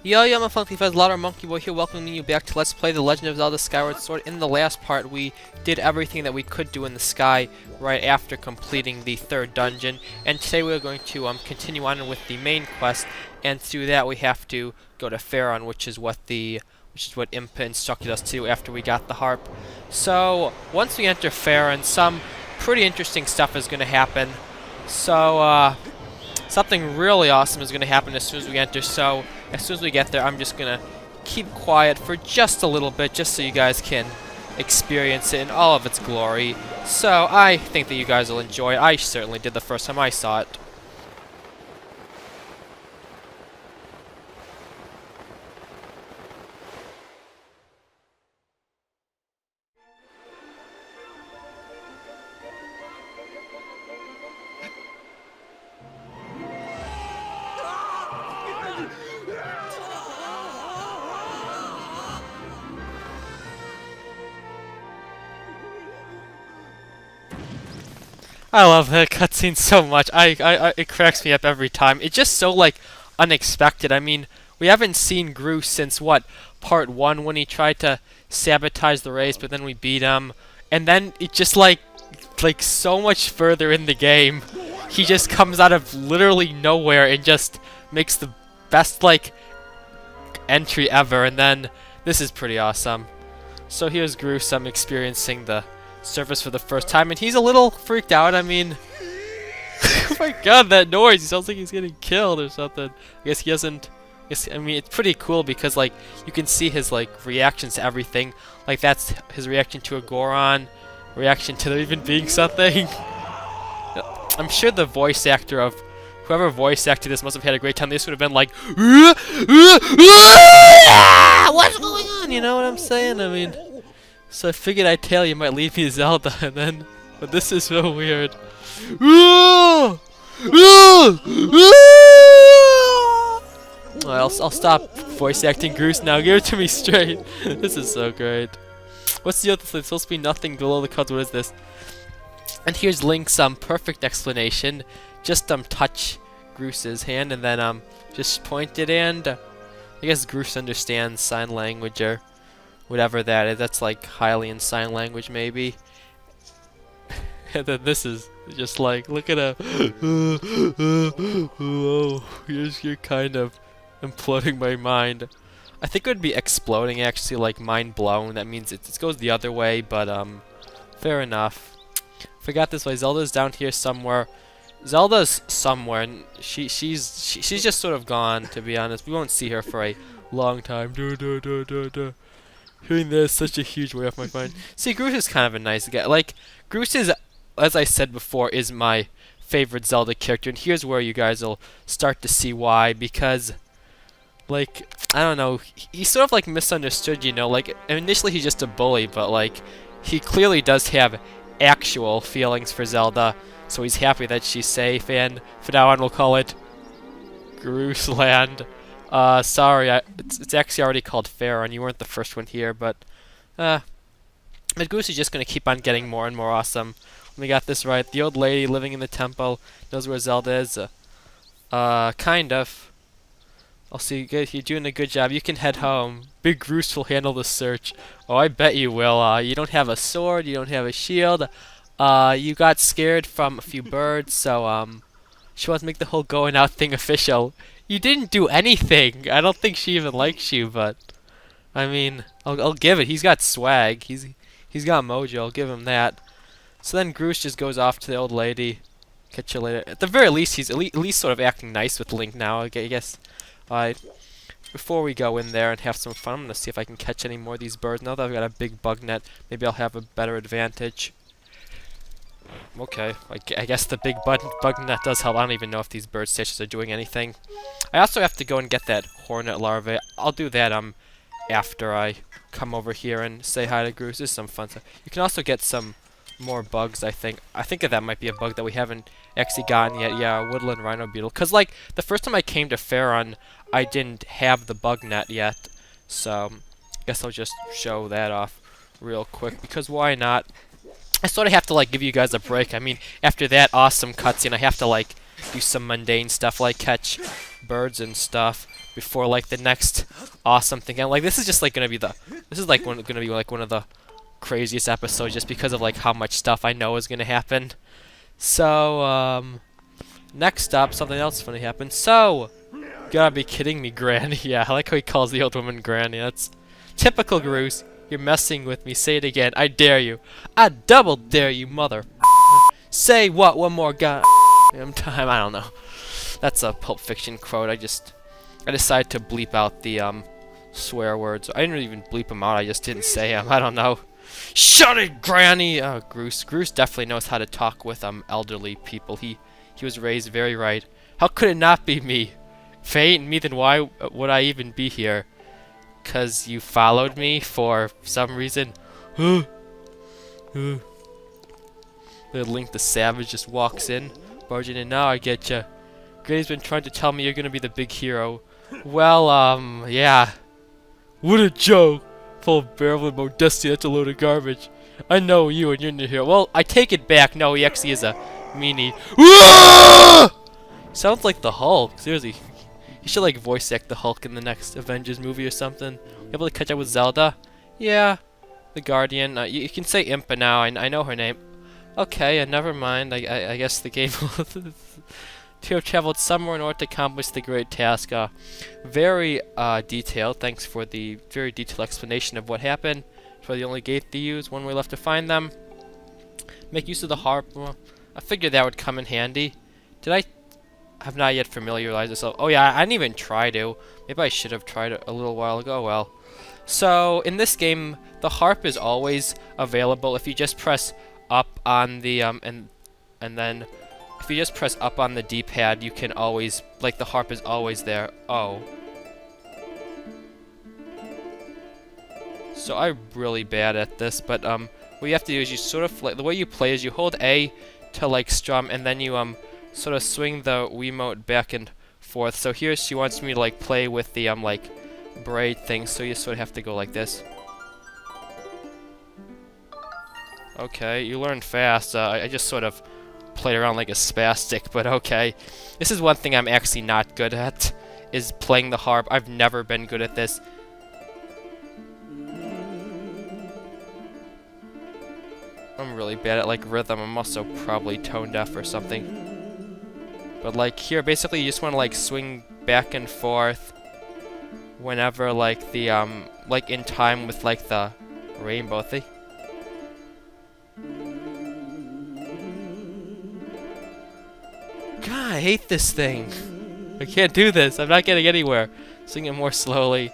Yo, my funky fuzz, Louder Monkey Boy here, welcoming you back to Let's Play The Legend of Zelda Skyward Sword. In the last part, we did everything that we could do in the sky right after completing the third dungeon, and today we're going to continue on with the main quest. And to do that, we have to go to Faron, which is what Impa instructed us to after we got the harp. So once we enter Faron, some pretty interesting stuff is going to happen. So something really awesome is going to happen as soon as we enter, so as soon as we get there, I'm just going to keep quiet for just a little bit, just so you guys can experience it in all of its glory. So I think that you guys will enjoy it. I certainly did the first time I saw it. I love that cutscene so much. It cracks me up every time. It's just so, like, unexpected. I mean, we haven't seen Groose since, what, part 1 when he tried to sabotage the race, but then we beat him. And then it just, like so much further in the game, he just comes out of literally nowhere and just makes the best, like, entry ever. And then this is pretty awesome. So here's Groose experiencing the surface for the first time, and he's a little freaked out. I mean, oh my god, that noise! He sounds like he's getting killed or something. I guess he hasn't. I mean, it's pretty cool because, like, you can see his, like, reactions to everything. Like, that's his reaction to a Goron, reaction to there even being something. I'm sure the voice actor of whoever voice acted this must have had a great time. This would have been like, what's going on? You know what I'm saying? I mean. So I figured I'd tell you might lead me to Zelda, and then, but this is so weird. I'll stop voice acting Groose now. Give it to me straight. This is so great. What's the other thing? It's supposed to be nothing below the clouds. What is this? And here's Link's perfect explanation. Just touch Groose's hand, and then just point it, and I guess Groose understands sign language or whatever that is. That's like Hylian sign language, maybe. And then this is just like, look at him. Oh, you're kind of imploding my mind. I think it would be exploding, actually, like mind blown. That means it goes the other way, but fair enough. Forgot this way. Zelda's down here somewhere. Zelda's somewhere, and she's just sort of gone, to be honest. We won't see her for a long time. Hearing this, such a huge way off my mind. See, Groose is kind of a nice guy. Like, Groose is, as I said before, is my favorite Zelda character, and here's where you guys will start to see why. Because, like, I don't know, he's sort of like misunderstood, you know. Like, initially he's just a bully, but like, he clearly does have actual feelings for Zelda. So he's happy that she's safe, and for now on we'll call it Groose Land. Sorry, it's actually already called Faron. You weren't the first one here, but Groose is just gonna keep on getting more and more awesome. We got this right. The old lady living in the temple knows where Zelda is. Kind of. I'll see. You're doing a good job. You can head home. Big Groose will handle the search. Oh, I bet you will. You don't have a sword. You don't have a shield. You got scared from a few birds, so she wants to make the whole going out thing official. You didn't do anything. I don't think she even likes you, but I mean, I'll give it. He's got swag. He's got mojo. I'll give him that. So then Groose just goes off to the old lady. Catch you later. At the very least, he's at least sort of acting nice with Link now. I guess. Before we go in there and have some fun, I'm gonna see if I can catch any more of these birds. Now that I've got a big bug net, maybe I'll have a better advantage. Okay, I guess the big bug net does help. I don't even know if these bird stations are doing anything. I also have to go and get that hornet larvae. I'll do that after I come over here and say hi to Groose. This is some fun stuff. You can also get some more bugs, I think. I think that might be a bug that we haven't actually gotten yet. Yeah, woodland rhino beetle. Because, like, the first time I came to Faron, I didn't have the bug net yet. So, I guess I'll just show that off real quick. Because why not? I sort of have to, like, give you guys a break. I mean, after that awesome cutscene, I have to, like, do some mundane stuff like catch birds and stuff. before like the next awesome thing. And like this is just like gonna be the this is like gonna be like one of the craziest episodes just because of like how much stuff I know is gonna happen. So next up, something else funny happened. So gotta be kidding me, Granny. Yeah, I like how he calls the old woman Granny. That's typical Groose. You're messing with me. Say it again. I dare you. I double dare you, mother. Say what? One more goddamn time. I don't know. That's a Pulp Fiction quote. I decided to bleep out the swear words. I didn't even bleep them out. I just didn't say them. I don't know. Shut it, Granny. Oh, Groose. Groose definitely knows how to talk with elderly people. He was raised very right. How could it not be me? If it ain't me, then why would I even be here? 'Cause you followed me for some reason. Then Link the Savage just walks in, barging in. Now I get ya. Granny's been trying to tell me you're gonna be the big hero. Well, yeah. What a joke. Full of barrel and modesty, that's a load of garbage. I know you and you're the hero. Well, I take it back. No, he actually is a meanie. Sounds like the Hulk. Seriously. You should like voice act the Hulk in the next Avengers movie or something. You able to catch up with Zelda? Yeah. The Guardian. You can say Impa now. I know her name. Okay, never mind. I guess the game to have traveled somewhere in order to accomplish the great task. Very detailed. Thanks for the very detailed explanation of what happened. For the only gate to use, one way left to find them. Make use of the harp. Well, I figured that would come in handy. Did I have not yet familiarized myself? Oh yeah, I didn't even try to. Maybe I should have tried it a little while ago. Well, so in this game, the harp is always available if you just press up on the and then if you just press up on the D-pad, you can always like the harp is always there. Oh. So I'm really bad at this, but what you have to do is you sort of like the way you play is you hold A to like strum, and then you sort of swing the Wiimote back and forth. So here she wants me to like play with the like braid thing, so you sort of have to go like this. Okay, you learn fast. I just sort of played around like a spastic, but okay. This is one thing I'm actually not good at, is playing the harp. I've never been good at this. I'm really bad at like rhythm. I'm also probably tone deaf or something. But like here, basically you just want to like swing back and forth whenever like the like in time with like the rainbow thing. God, I hate this thing. I can't do this. I'm not getting anywhere. Sing it more slowly.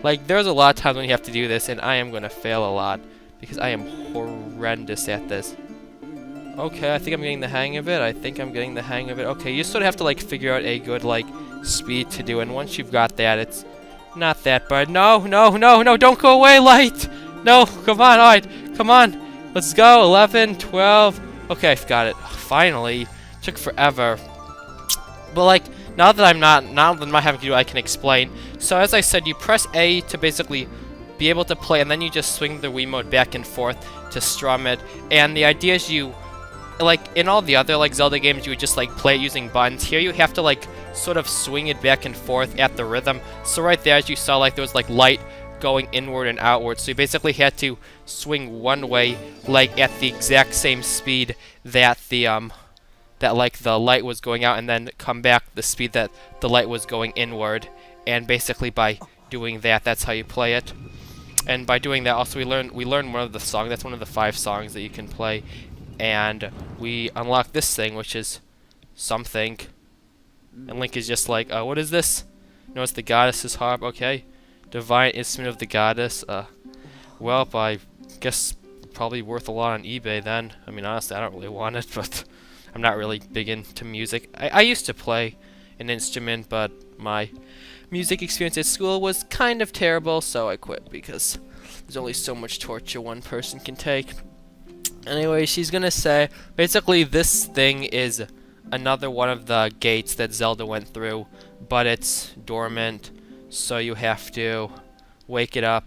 Like there's a lot of times when you have to do this, and I am gonna fail a lot because I am horrendous at this. Okay, I think I'm getting the hang of it. Okay, you sort of have to like figure out a good like speed to do, and once you've got that, it's not that bad. No, don't go away, light! No, come on, alright, come on. Let's go, 11, 12. Okay, I've got it. Finally. Took forever. But like, now that I'm not having to do it, I can explain. So as I said, you press A to basically be able to play, and then you just swing the Wiimote back and forth to strum it. And the idea is you, like in all the other like Zelda games, you would just like play it using buttons. Here you have to like sort of swing it back and forth at the rhythm. So right there, as you saw, like there was like light going inward and outward. So you basically had to swing one way, like at the exact same speed that the that like the light was going out, and then come back the speed that the light was going inward. And basically by doing that, that's how you play it. And by doing that, also we learn one of the songs. That's one of the 5 songs that you can play. And we unlock this thing, which is something. And Link is just like, what is this? No, it's the goddess's harp. Okay. Divine instrument of the goddess. Well, I guess probably worth a lot on eBay then. I mean, honestly, I don't really want it, but I'm not really big into music. I used to play an instrument, but my music experience at school was kind of terrible, so I quit because there's only so much torture one person can take. Anyway, she's gonna say, basically this thing is another one of the gates that Zelda went through, but it's dormant, so you have to wake it up,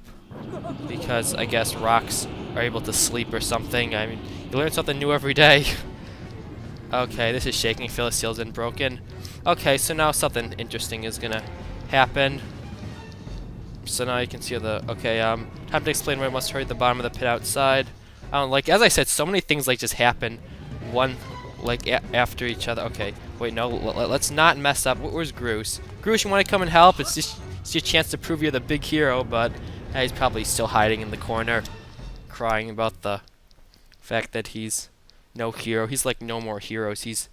because I guess rocks are able to sleep or something. I mean, you learn something new every day. Okay, this is shaking. Phyllis Seal's been broken. Okay, so now something interesting is gonna happened. So now you can see the, okay, time to explain where I must hurry to the bottom of the pit outside. Like, as I said, so many things, like, just happen after each other. Okay, wait, no, let's not mess up. Where's Groose? Groose, you want to come and help? It's your chance to prove you're the big hero, but he's probably still hiding in the corner, crying about the fact that he's no hero. He's like no more heroes. He's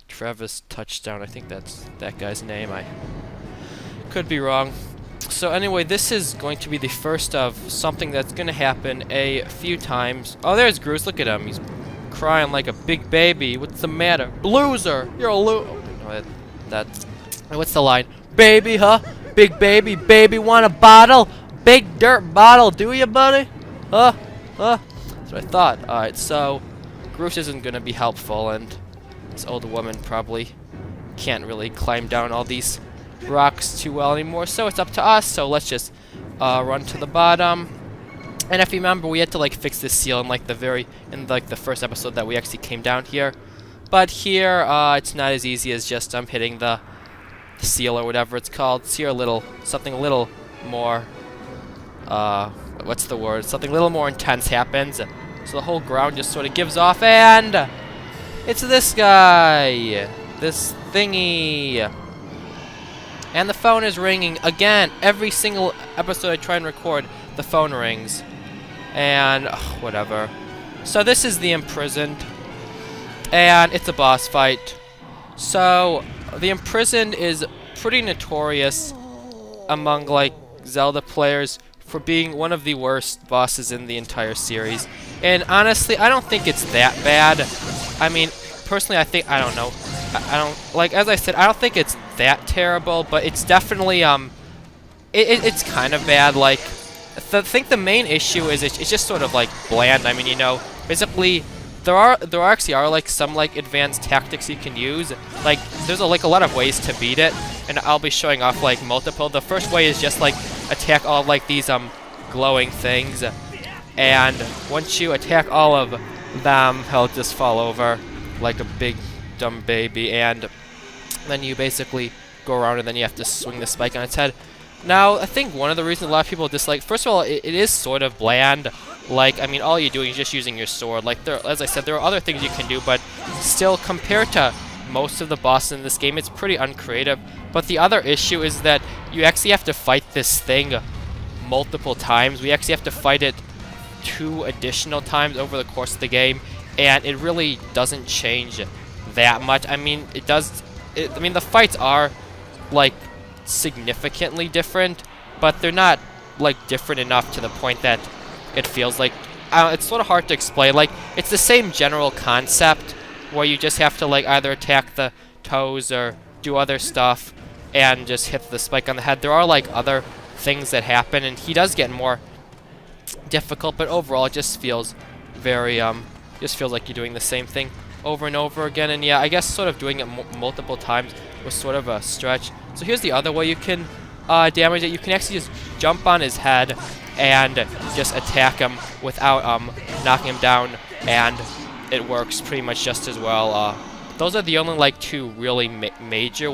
Travis Touchdown. I think that's that guy's name. I could be wrong. So anyway, this is going to be the first of something that's going to happen a few times. Oh, there's Groose. Look at him. He's crying like a big baby. What's the matter? Loser! You're a loser. What's the line? Baby, huh? Big baby, baby, want a bottle? Big dirt bottle, do you, buddy? Huh? That's what I thought. Alright, so Groose isn't going to be helpful, and this old woman probably can't really climb down all these rocks too well anymore, so it's up to us. So let's just run to the bottom. And if you remember, we had to like fix this seal in the first episode that we actually came down here. But here, it's not as easy as just hitting the seal or whatever it's called. It's here something a little more, what's the word? Something a little more intense happens. So the whole ground just sort of gives off, and it's this guy, this thingy. And the phone is ringing again. Every single episode I try and record, the phone rings. And whatever. So this is the Imprisoned, and it's a boss fight. So the Imprisoned is pretty notorious among like Zelda players for being one of the worst bosses in the entire series. And honestly, I don't think it's that bad. I mean, personally, I don't know. I don't, like, as I said, I don't think it's that terrible, but it's definitely it's kind of bad. Like, I think the main issue is it's just sort of like bland. I mean, you know, basically there actually are like some like advanced tactics you can use. Like, there's a lot of ways to beat it, and I'll be showing off like multiple. The first way is just like attack all of like these glowing things, and once you attack all of them, he'll just fall over like a big dumb baby, and then you basically go around and then you have to swing the spike on its head. Now, I think one of the reasons a lot of people dislike, first of all, it is sort of bland. Like, I mean, all you're doing is just using your sword. Like, as I said, there are other things you can do, but still, compared to most of the bosses in this game, it's pretty uncreative. But the other issue is that you actually have to fight this thing multiple times. We actually have to fight it 2 additional times over the course of the game, and it really doesn't change that much. I mean, I mean, the fights are like significantly different, but they're not like different enough to the point that it feels like it's sort of hard to explain. Like, it's the same general concept where you just have to like either attack the toes or do other stuff and just hit the spike on the head. There are like other things that happen, and he does get more difficult, but overall it just feels very just feels like you're doing the same thing over and over again. And yeah, I guess sort of doing it multiple times was sort of a stretch. So here's the other way you can damage it. You can actually just jump on his head and just attack him without knocking him down, and it works pretty much just as well. Those are the only like 2 really major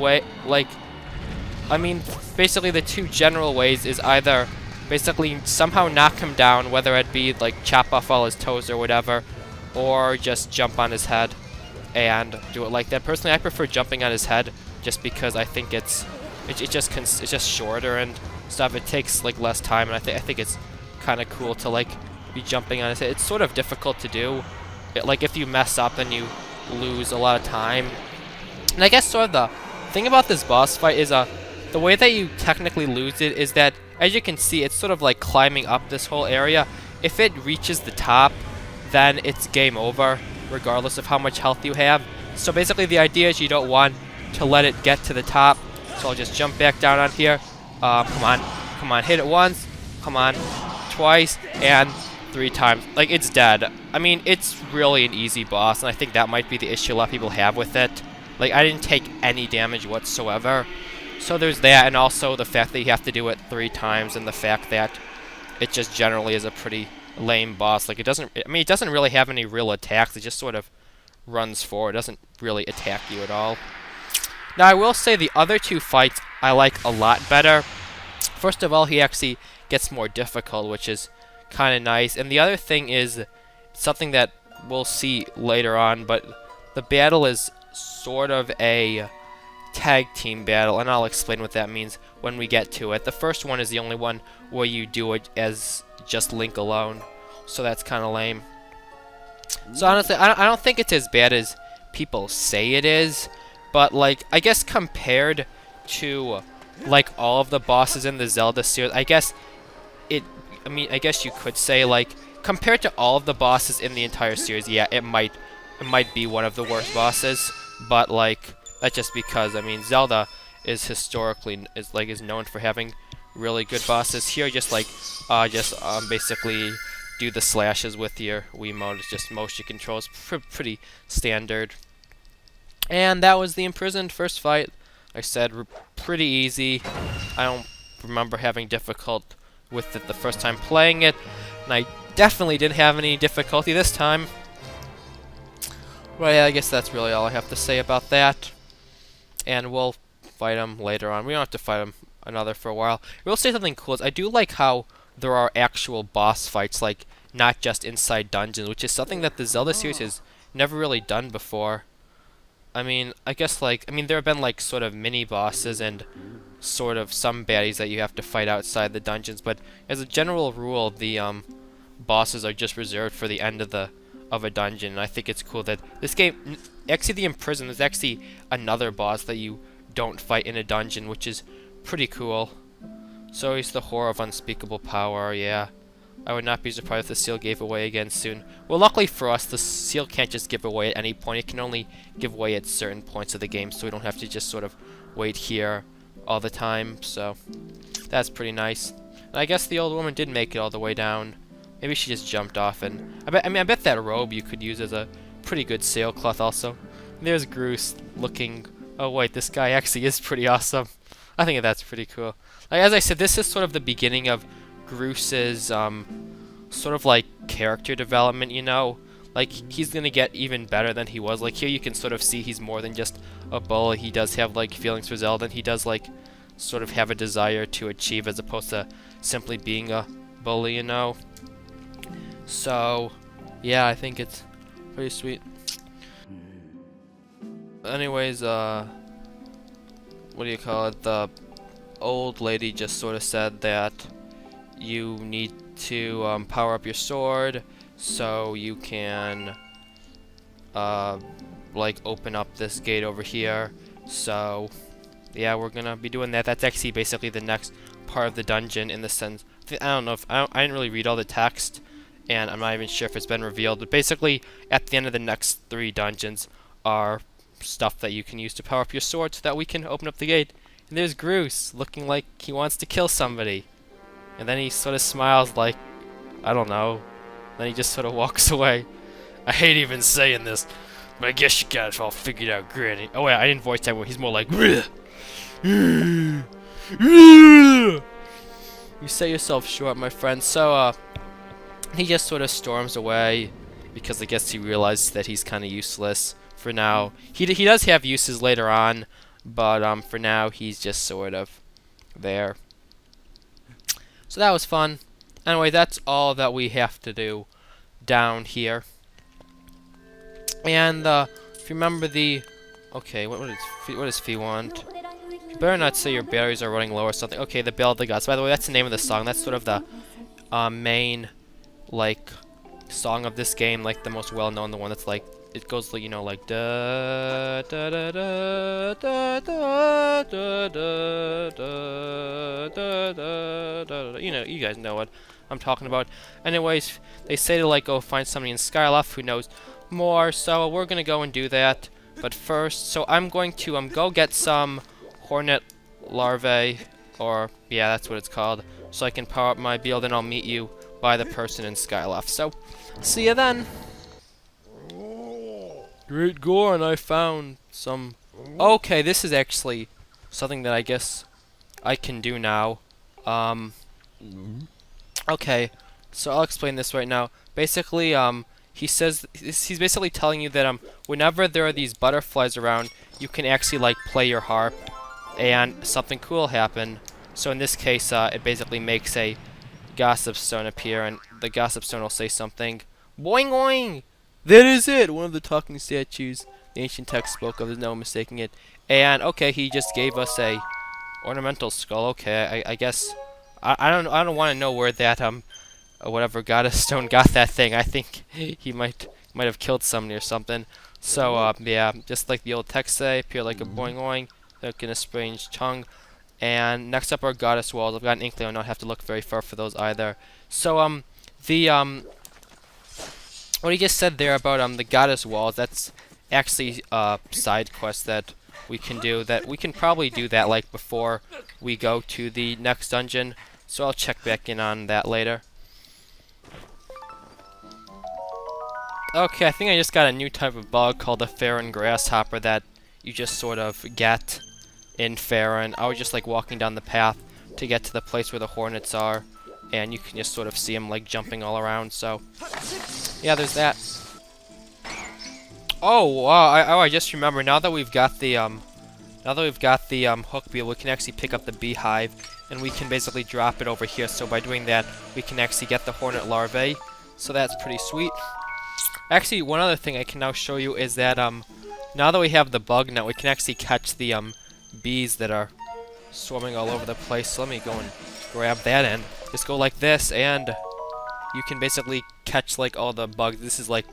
I mean, basically the 2 general ways is either basically somehow knock him down, whether it be like chop off all his toes or whatever, or just jump on his head and do it like that. Personally, I prefer jumping on his head just because I think it's just shorter and stuff. It takes like less time, and I think it's kind of cool to like be jumping on his head. It's sort of difficult to do. Like, if you mess up, then you lose a lot of time. And I guess sort of the thing about this boss fight is the way that you technically lose it is that, as you can see, it's sort of like climbing up this whole area. If it reaches the top, then it's game over, regardless of how much health you have. So basically the idea is you don't want to let it get to the top. So I'll just jump back down on here. Come on, hit it once, come on, twice, and 3 times. Like, it's dead. I mean, it's really an easy boss, and I think that might be the issue a lot of people have with it. Like, I didn't take any damage whatsoever. So there's that, and also the fact that you have to do it 3 times, and the fact that it just generally is a pretty lame boss. Like, it doesn't really have any real attacks. It just sort of runs forward. It doesn't really attack you at all. Now, I will say the other two fights I like a lot better. First of all, he actually gets more difficult, which is kind of nice. And the other thing is something that we'll see later on, but the battle is sort of a tag team battle, and I'll explain what that means when we get to it. The first one is the only one where you do it as just Link alone, so that's kind of lame. So honestly, I don't think it's as bad as people say it is, but like, I guess compared to like all of the bosses in the Zelda series, I guess you could say, like, compared to all of the bosses in the entire series, yeah, it might be one of the worst bosses, but like, that's just because, I mean, Zelda is historically is known for having really good bosses. Here, just basically do the slashes with your Wiimote. It's just motion controls, pretty standard. And that was the Imprisoned first fight. Like I said, pretty easy. I don't remember having difficult with it the first time playing it, and I definitely didn't have any difficulty this time. Well, yeah, I guess that's really all I have to say about that. And we'll fight him later on. We don't have to fight him another for a while. We'll say something cool. I do like how there are actual boss fights, like, not just inside dungeons, which is something that the Zelda series has never really done before. I mean, I guess, like, there have been, like, sort of mini-bosses and sort of some baddies that you have to fight outside the dungeons, but as a general rule, the bosses are just reserved for the end of a dungeon, and I think it's cool that this game, actually the Imprisoned, there's actually another boss that you don't fight in a dungeon, which is pretty cool. So he's the Horror of Unspeakable Power, yeah. I would not be surprised if the seal gave away again soon. Well, luckily for us, the seal can't just give away at any point. It can only give away at certain points of the game, so we don't have to just sort of wait here all the time, so that's pretty nice. And I guess the old woman did make it all the way down. Maybe she just jumped off, and I bet that robe you could use as a pretty good sailcloth also. And there's Groose looking, oh wait, this guy actually is pretty awesome. I think that's pretty cool. Like, as I said, this is sort of the beginning of Groose's sort of like character development, you know? Like, he's gonna get even better than he was. Like, here you can sort of see he's more than just a bully. He does have, like, feelings for Zelda, and he does, like, sort of have a desire to achieve as opposed to simply being a bully, you know? So, yeah, I think it's pretty sweet. Anyways, what do you call it? The old lady just sort of said that you need to power up your sword so you can like open up this gate over here. So yeah, we're gonna be doing that. That's actually basically the next part of the dungeon, in the sense, I don't know if I didn't really read all the text, and I'm not even sure if it's been revealed, but basically at the end of the next 3 dungeons are stuff that you can use to power up your sword so that we can open up the gate. And there's Groose looking like he wants to kill somebody, and then he sort of smiles like, I don't know, then he just sort of walks away. I hate even saying this, but I guess you got it all figured out, Granny. Oh wait, I didn't voice that one. He's more like, you say yourself short, my friend. So he just sort of storms away because I guess he realized that he's kind of useless for now. He does have uses later on, but for now he's just sort of there. So that was fun. Anyway, that's all that we have to do down here. And if you remember the, okay, what does Fee want? You better not say your batteries are running low or something. Okay, the Bell of the Gods. By the way, that's the name of the song. That's sort of the main, like, song of this game, like the most well-known, the one that's like, it goes, you know, like da da da da da da da da da da da. You know, you guys know what I'm talking about. Anyways, they say to like go find somebody in Skyward who knows more, so we're gonna go and do that. But first, so I'm going to go get some hornet larvae, or yeah, that's what it's called, so I can power up my build, and I'll meet you by the person in Skyward. So, see you then. Great Goron, I found some. Okay, this is actually something that I guess I can do now. Okay, so I'll explain this right now. Basically, he says he's basically telling you that whenever there are these butterflies around, you can actually like play your harp, and something cool will happen. So in this case, it basically makes a gossip stone appear, and the gossip stone will say something. Boing boing! That is it! One of the talking statues the ancient text spoke of. There's no mistaking it. And okay, he just gave us a ornamental skull. Okay, I guess I don't want to know where that whatever goddess stone got that thing. I think he might have killed somebody or something. So yeah, just like the old text say, appear like a boing boing, look in a strange tongue. And next up are goddess walls. I've got an inkling. I don't have to look very far for those either. So the what he just said there about the goddess walls, that's actually a side quest that we can do. That we can probably do that like before we go to the next dungeon. So I'll check back in on that later. Okay, I think I just got a new type of bug called the Farron grasshopper that you just sort of get in Farron. I was just like walking down the path to get to the place where the hornets are, and you can just sort of see them like jumping all around. So yeah, there's that. Oh wow! I just remember, now that we've got the hook beetle, we can actually pick up the beehive, and we can basically drop it over here. So by doing that, we can actually get the hornet larvae. So that's pretty sweet. Actually, one other thing I can now show you is that now that we have the bug net, we can actually catch the bees that are swarming all over the place. So let me go and grab that and just go like this, and you can basically catch like all the bugs. This is like,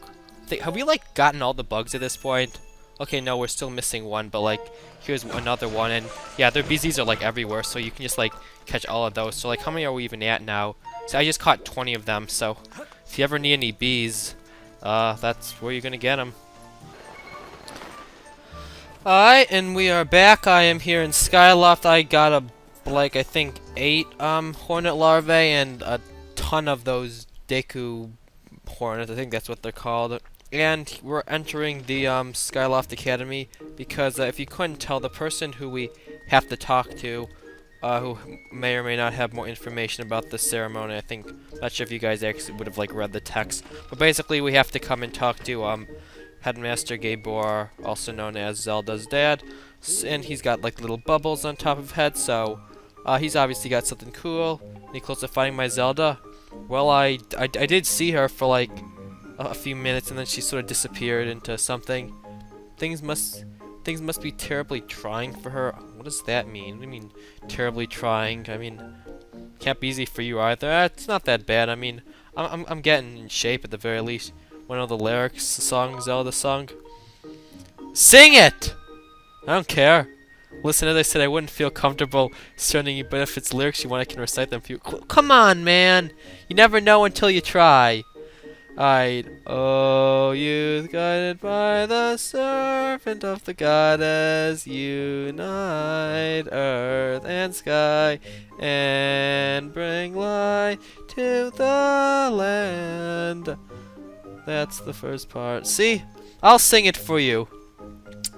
have we like gotten all the bugs at this point? Okay, no, we're still missing one, but like here's another one, and yeah, their bees are like everywhere, so you can just like catch all of those. So like, how many are we even at now? So I just caught 20 of them. So if you ever need any bees, that's where you're gonna get them. Alright, and we are back. I am here in Skyloft. I got like I think 8 hornet larvae and a ton of those Deku hornets. I think that's what they're called. And we're entering the Skyloft Academy because if you couldn't tell, the person who we have to talk to, who may or may not have more information about the ceremony, I think, not sure if you guys actually would have like read the text, but basically we have to come and talk to Headmaster Gabor, also known as Zelda's dad, and he's got like little bubbles on top of his head, so he's obviously got something cool. Any close to finding my Zelda? Well, I did see her for like a few minutes, and then she sort of disappeared into something. Things must be terribly trying for her. What does that mean? What do you mean, terribly trying? I mean, can't be easy for you either. It's not that bad. I mean, I'm getting in shape at the very least. One of the lyrics, the song Zelda sung. Sing it! I don't care. Listen, as I said, I wouldn't feel comfortable sending you, but if it's lyrics you want, I can recite them for you. Come on, man! You never know until you try. Alright. Oh, youth guided by the servant of the goddess, unite earth and sky, and bring light to the land. That's the first part. See? I'll sing it for you.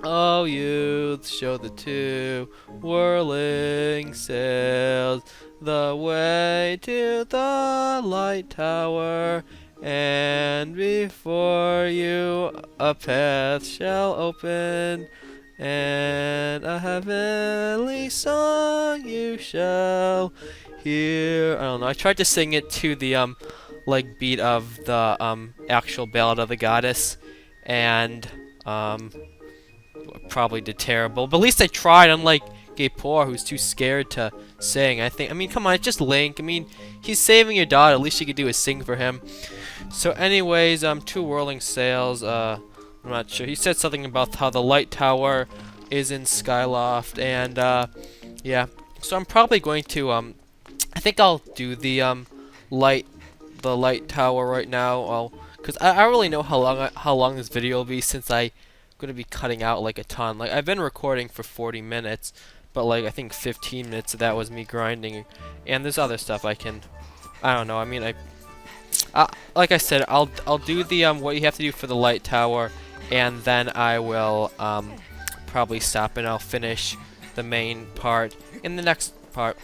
Oh, youth, show the 2 whirling sails the way to the light tower, and before you a path shall open, and a heavenly song you shall hear. I don't know. I tried to sing it to the like beat of the actual Ballad of the Goddess, and probably did terrible. But at least I tried, unlike Gapor, who's too scared to sing. I mean, come on, it's just Link. I mean, he's saving your daughter. At least you could do is sing for him. So anyways, 2 whirling sails. I'm not sure. He said something about how the light tower is in Skyloft, and yeah. So I'm probably going to I think I'll do the light tower right now. Well, because I don't really know how long this video will be, since I'm gonna be cutting out like a ton. Like, I've been recording for 40 minutes, but like I think 15 minutes of that was me grinding, and there's other stuff I don't know. I mean, like I said, I'll do the what you have to do for the light tower, and then I will probably stop and I'll finish the main part in the next part.